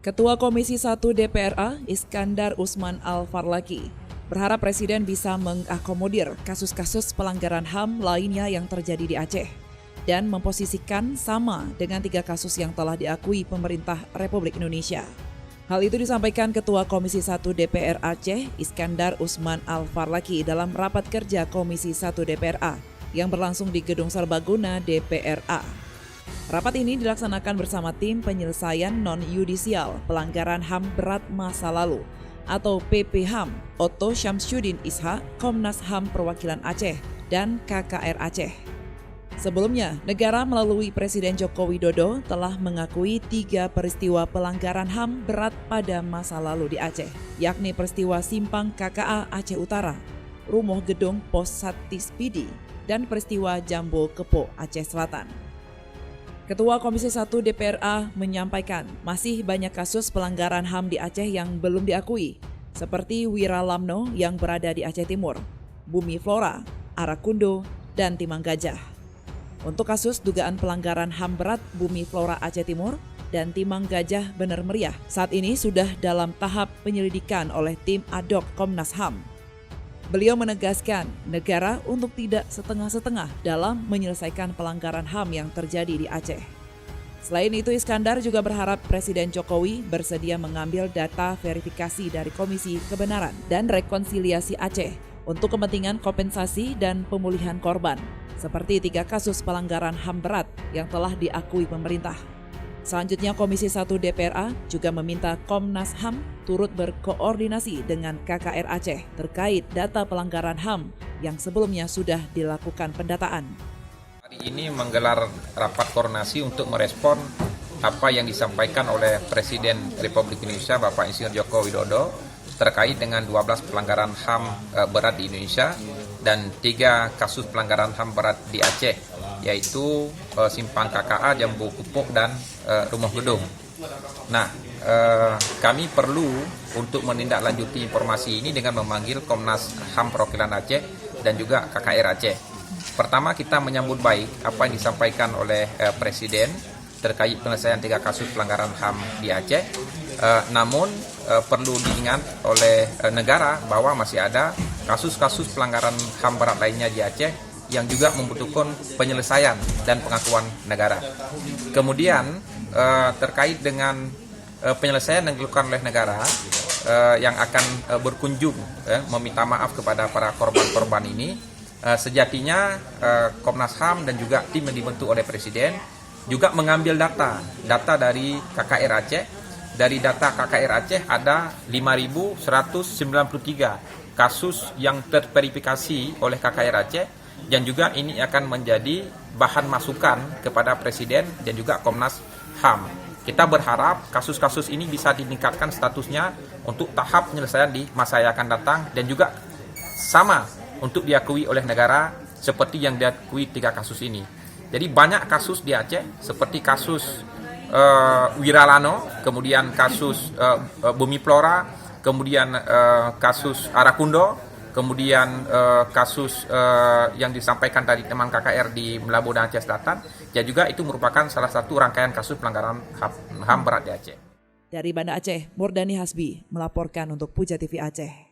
Ketua Komisi 1 DPRA, Iskandar Usman Al-Farlaki, berharap Presiden bisa mengakomodir kasus-kasus pelanggaran HAM lainnya yang terjadi di Aceh dan memposisikan sama dengan 3 kasus yang telah diakui pemerintah Republik Indonesia. Hal itu disampaikan Ketua Komisi 1 DPR Aceh, Iskandar Usman Al-Farlaki dalam rapat kerja Komisi 1 DPRA yang berlangsung di Gedung Serbaguna DPRA. Rapat ini dilaksanakan bersama tim penyelesaian non-yudisial pelanggaran HAM berat masa lalu atau PPHAM, Otto Syamsuddin Ishak, Komnas HAM Perwakilan Aceh, dan KKR Aceh. Sebelumnya, negara melalui Presiden Joko Widodo telah mengakui 3 peristiwa pelanggaran HAM berat pada masa lalu di Aceh, yakni peristiwa Simpang KKA Aceh Utara, Rumoh Gedung Pos Satis Pidi, dan peristiwa Jambo Kepo Aceh Selatan. Ketua Komisi 1 DPRA menyampaikan masih banyak kasus pelanggaran HAM di Aceh yang belum diakui, seperti Wira Lamno yang berada di Aceh Timur, Bumi Flora, Arakundo, dan Timang Gajah. Untuk kasus dugaan pelanggaran HAM berat Bumi Flora Aceh Timur dan Timang Gajah Bener Meriah, saat ini sudah dalam tahap penyelidikan oleh tim ad hoc Komnas HAM. Beliau menegaskan negara untuk tidak setengah-setengah dalam menyelesaikan pelanggaran HAM yang terjadi di Aceh. Selain itu, Iskandar juga berharap Presiden Jokowi bersedia mengambil data verifikasi dari Komisi Kebenaran dan Rekonsiliasi Aceh untuk kepentingan kompensasi dan pemulihan korban, seperti 3 kasus pelanggaran HAM berat yang telah diakui pemerintah. Selanjutnya, Komisi 1 DPRA juga meminta Komnas HAM turut berkoordinasi dengan KKR Aceh terkait data pelanggaran HAM yang sebelumnya sudah dilakukan pendataan. Hari ini menggelar rapat koordinasi untuk merespon apa yang disampaikan oleh Presiden Republik Indonesia Bapak Insinyur Joko Widodo terkait dengan 12 pelanggaran HAM berat di Indonesia dan 3 kasus pelanggaran HAM berat di Aceh, yaitu Simpang KKA, Jambu Kupok, dan Rumoh Gedung. Nah, kami perlu untuk menindaklanjuti informasi ini dengan memanggil Komnas HAM Perwakilan Aceh dan juga KKR Aceh. Pertama, kita menyambut baik apa yang disampaikan oleh Presiden terkait penyelesaian 3 kasus pelanggaran HAM di Aceh. Namun perlu diingat oleh negara bahwa masih ada kasus-kasus pelanggaran HAM berat lainnya di Aceh yang juga membutuhkan penyelesaian dan pengakuan negara. Kemudian terkait dengan penyelesaian yang dilakukan oleh negara yang akan berkunjung meminta maaf kepada para korban-korban ini, sejatinya Komnas HAM dan juga tim yang dibentuk oleh Presiden juga mengambil data dari KKR Aceh. Dari data KKR Aceh ada 5.193 kasus yang terverifikasi oleh KKR Aceh, dan juga ini akan menjadi bahan masukan kepada Presiden dan juga Komnas HAM. Kita berharap kasus-kasus ini bisa ditingkatkan statusnya untuk tahap penyelesaian di masa yang akan datang dan juga sama untuk diakui oleh negara seperti yang diakui 3 kasus ini. Jadi banyak kasus di Aceh seperti kasus Wiralano, kemudian kasus Bumi Flora, kemudian kasus Arakundo, kemudian kasus yang disampaikan tadi teman KKR di Melabu dan Aceh Selatan, ya juga itu merupakan salah satu rangkaian kasus pelanggaran HAM berat di Aceh. Dari Banda Aceh, Murdani Hasbi melaporkan untuk Puja TV Aceh.